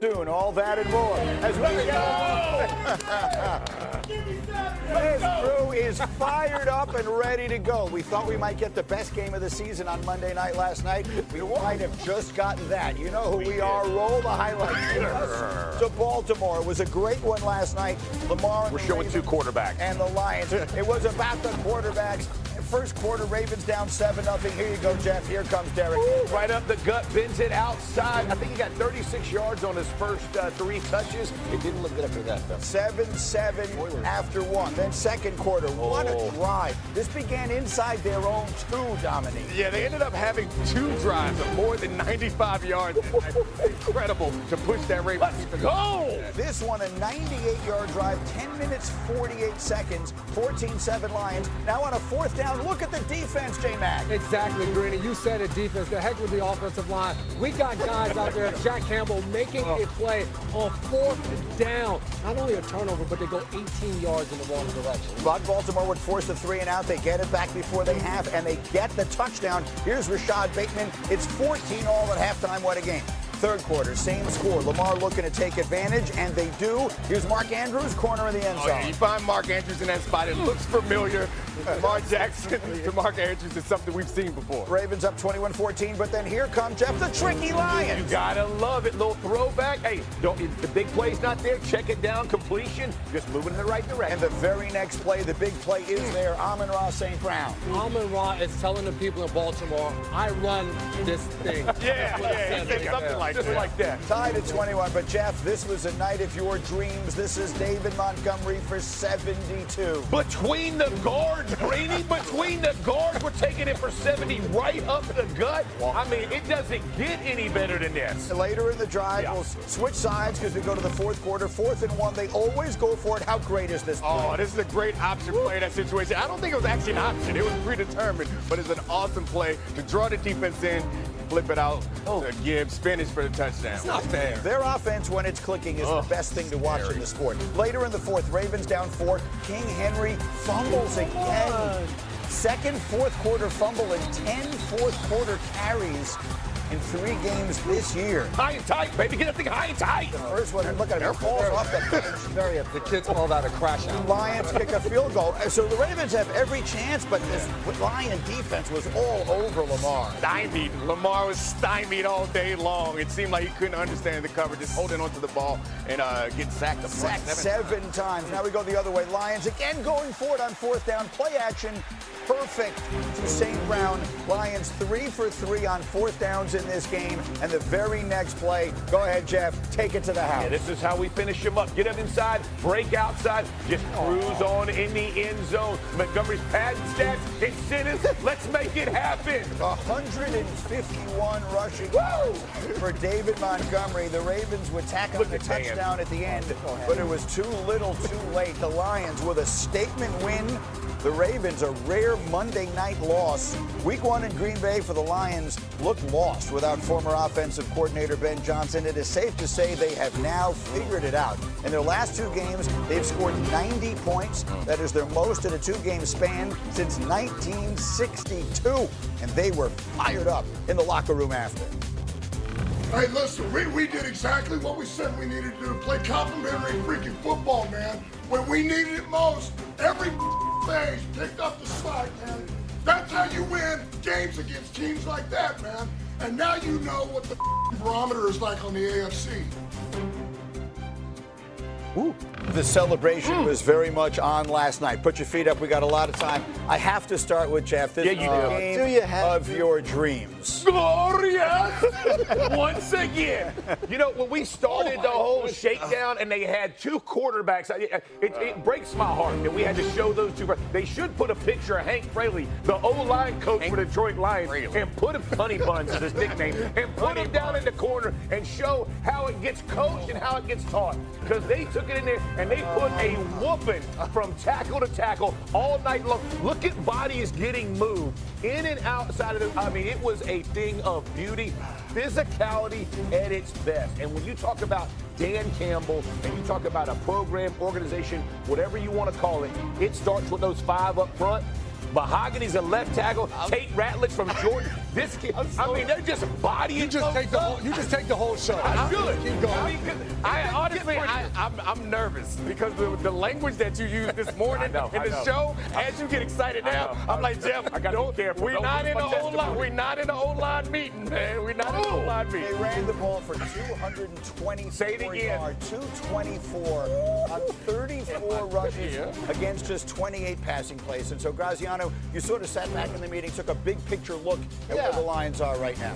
Soon, all that and more as we go. This crew is fired up and ready to go. We thought we might get the best game of the season on Monday night last night. We might have just gotten that. You know who we are. Roll the highlights. To Baltimore. It was a great one last night. Lamar. We're showing two quarterbacks. And the Lions. It was about the quarterbacks. First quarter, Ravens down 7-0. Here you go, Jeff. Here comes Derek. Right up the gut, bends it outside. I think he got 36 yards on his first 3 touches. It didn't look good after that, though. 7-7 after one. Then second quarter, what a drive. This began inside their own 2, Dominique. Yeah, they ended up having 2 drives of more than 95 yards. Incredible to push that Ravens. Let's go! This one, a 98-yard drive, 10 minutes, 48 seconds, 14-7 Lions. Now on a 4th down, look at the defense, J-Mac. Exactly, Greeny. You said it, defense. The heck with the offensive line. We got guys out there, Jack Campbell, making a play on 4th down. Not only a turnover, but they go 18 yards in the wrong direction. But Baltimore would force a 3 and out. They get it back before they half, and they get the touchdown. Here's Rashad Bateman. It's 14 all at halftime. What a game. Third quarter, same score. Lamar looking to take advantage, and they do. Here's Mark Andrews, corner of the end zone. You find Mark Andrews in that spot. It looks familiar. Lamar Jackson to Mark Andrews is something we've seen before. Ravens up 21-14, but then here come, Jeff, the tricky Lions. You gotta love it. Little throwback. Hey, the big play's not there. Check it down. Completion. Just moving in the right direction. And the very next play, the big play is there. Amon-Ra St. Brown. Amon-Ra is telling the people in Baltimore, I run this thing. Yeah, he said something like just like that. Tied at 21, but Jeff, this was a night of your dreams. This is David Montgomery for 72. Between the guards, Brady, between the guards, we're taking it for 70 right up the gut. I mean, it doesn't get any better than this. Later in the drive, we'll switch sides because we go to the 4th quarter. 4th and 1, they always go for it. How great is this play? Oh, this is a great option play in that situation. I don't think it was actually an option. It was predetermined, but it's an awesome play to draw the defense in, flip it out, to give Spinach for the touchdown. It's not fair. Their offense, when it's clicking, is the best thing to watch in the sport. Later in the 4th, Ravens down 4. King Henry fumbles again. Second 4th quarter fumble and 10 4th quarter carries in 3 games this year. High and tight, baby. Get that thing high and tight. The first one, look at it, falls off the bench. The kids called out a crash out. Lions kick a field goal. So the Ravens have every chance, but this Lion defense was all over Lamar. Stymied. Lamar was stymied all day long. It seemed like he couldn't understand the cover, just holding onto the ball and getting sacked. Sacked 7 times. Now we go the other way. Lions again going for it on 4th down. Play action. Perfect to St. Brown. Lions 3 for 3 on 4th downs in this game. And the very next play, go ahead, Jeff, take it to the house. Yeah, this is how we finish them up. Get them inside, break outside, just cruise on in the end zone. Montgomery's padding stats, incentives, let's make it happen. 151 rushing for David Montgomery. The Ravens would tack on the touchdown at the end, but it was too little too late. The Lions with a statement win. The Ravens, a rare Monday night loss. Week 1 in Green Bay for the Lions looked lost without former offensive coordinator Ben Johnson. It is safe to say they have now figured it out. In their last 2 games, they've scored 90 points. That is their most in a 2-game span since 1962. And they were fired up in the locker room after. Hey, listen, we did exactly what we said we needed to do, play complimentary freaking football, man. When we needed it most, every phase picked up the slack, man. That's how you win games against teams like that, man. And now you know what the barometer is like on the AFC. The celebration was very much on last night. Put your feet up. We got a lot of time. I have to start with Jeff. This is the game of your dreams. Glorious! Once again. You know, when we started the whole shakedown and they had 2 quarterbacks, it breaks my heart that we had to show those 2. They should put a picture of Hank Fraley, the O-line coach for the Detroit Lions, and put him, Honey Buns is his nickname, and put him down in the corner and show how it gets coached and how it gets taught. Because they took it in there and they put a whooping from tackle to tackle all night long. Look at bodies getting moved in and outside of the, I mean, it was a thing of beauty, physicality at its best. And when you talk about Dan Campbell and you talk about a program, organization, whatever you want to call it, it starts with those 5 up front. Mahogany's a left tackle. Tate Ratledge from Georgia. This kid, I mean, they're just bodying. You just take the whole show. I should. Keep going. I mean, I'm nervous because the language that you used this morning in the show, as you get excited now, I'm like, Jeff, we're not in the O-line meeting, man. We're not in the O-line meeting. They ran the ball for 224 yards, 224 on 34 rushes against just 28 passing plays. And so, Graziano, you sort of sat back in the meeting, took a big picture look at where the Lions are right now.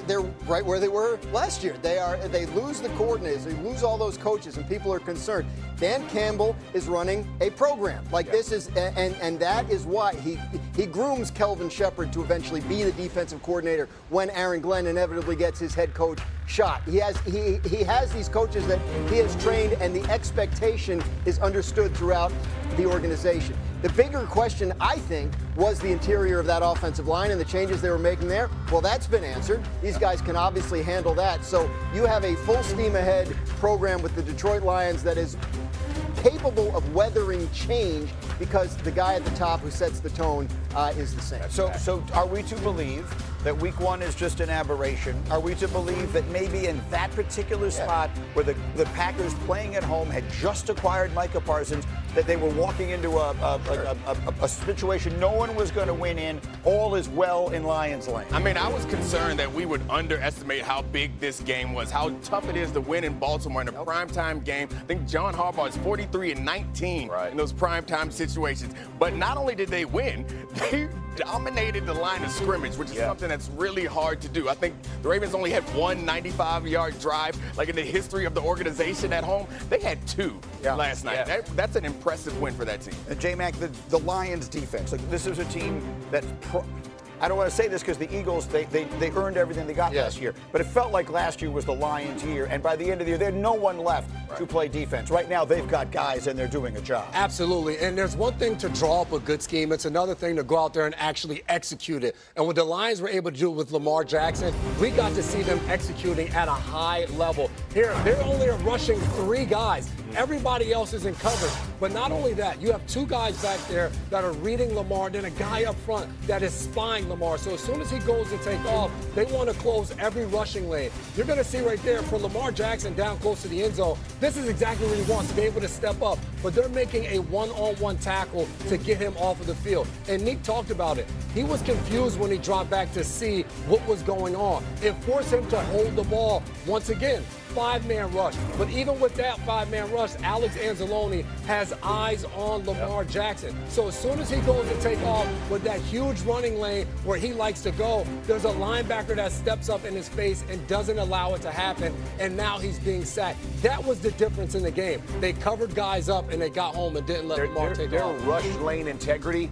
They're right where they were last year. They lose the coordinators, they lose all those coaches, and people are concerned. Dan Campbell is running a program like this is, and that is why he grooms Kelvin Shepard to eventually be the defensive coordinator when Aaron Glenn inevitably gets his head coach shot. He has these coaches that he has trained, and the expectation is understood throughout the organization. The bigger question, I think, was the interior of that offensive line and the changes they were making there. Well, that's been answered. These guys can obviously handle that. So you have a full steam ahead program with the Detroit Lions that is capable of weathering change because the guy at the top who sets the tone is the same. So are we to believe that week one is just an aberration? Are we to believe that maybe in that particular spot where the Packers playing at home had just acquired Micah Parsons, that they were walking into a situation no one was going to win in, all is well in Lions Lane? I mean, I was concerned that we would underestimate how big this game was, how tough it is to win in Baltimore in a primetime game. I think John Harbaugh is 43-19 in those primetime situations. But not only did they win, they dominated the line of scrimmage, which is something that's really hard to do. I think the Ravens only had one 95-yard drive, like in the history of the organization at home. They had two last night. That's an impressive win for that team. J-Mac, the Lions defense, like, this is a team that I don't want to say this because the Eagles, they earned everything they got last year, but it felt like last year was the Lions' year, and by the end of the year, there had no one left to play defense. Right now, they've got guys, and they're doing a job. Absolutely, and there's one thing to draw up a good scheme. It's another thing to go out there and actually execute it. And what the Lions were able to do with Lamar Jackson, we got to see them executing at a high level. Here, they're only rushing 3 guys. Everybody else is in coverage. But not only that, you have 2 guys back there that are reading Lamar, then a guy up front that is spying Lamar. So as soon as he goes to take off, they want to close every rushing lane. You're going to see right there for Lamar Jackson down close to the end zone, this is exactly what he wants, to be able to step up. But they're making a one-on-one tackle to get him off of the field. And Nick talked about it. He was confused when he dropped back to see what was going on. It forced him to hold the ball once again. 5-man rush. But even with that 5-man rush, Alex Anzalone has eyes on Lamar Jackson. So as soon as he goes to take off with that huge running lane where he likes to go, there's a linebacker that steps up in his face and doesn't allow it to happen, and now he's being sacked. That was the difference in the game. They covered guys up and they got home and didn't let Lamar take off. Their rush lane integrity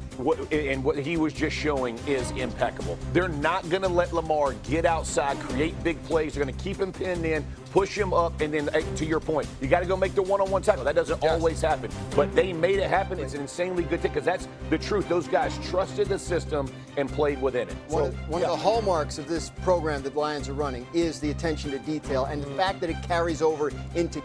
and what he was just showing is impeccable. They're not going to let Lamar get outside, create big plays. They're going to keep him pinned in, push him up, and then, to your point, you got to go make the one-on-one tackle. That doesn't always happen. But they made it happen. It's an insanely good thing because that's the truth. Those guys trusted the system and played within it. One of the hallmarks of this program that the Lions are running is the attention to detail and the fact that it carries over into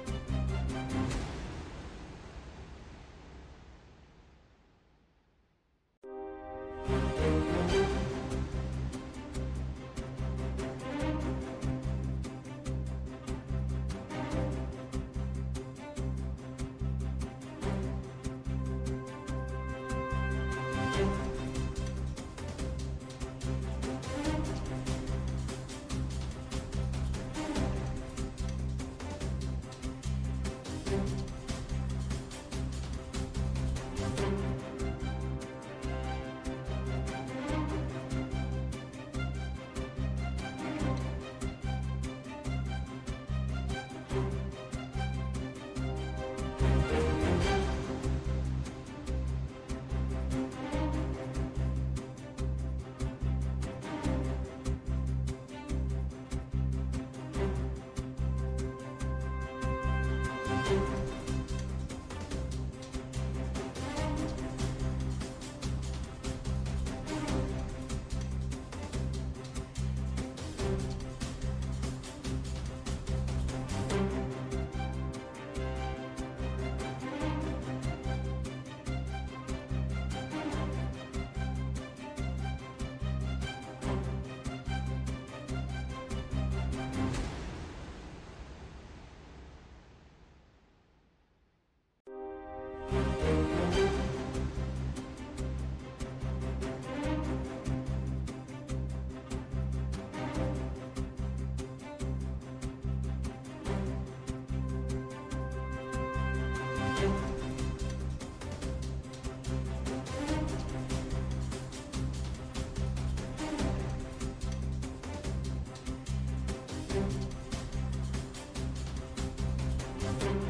Bye.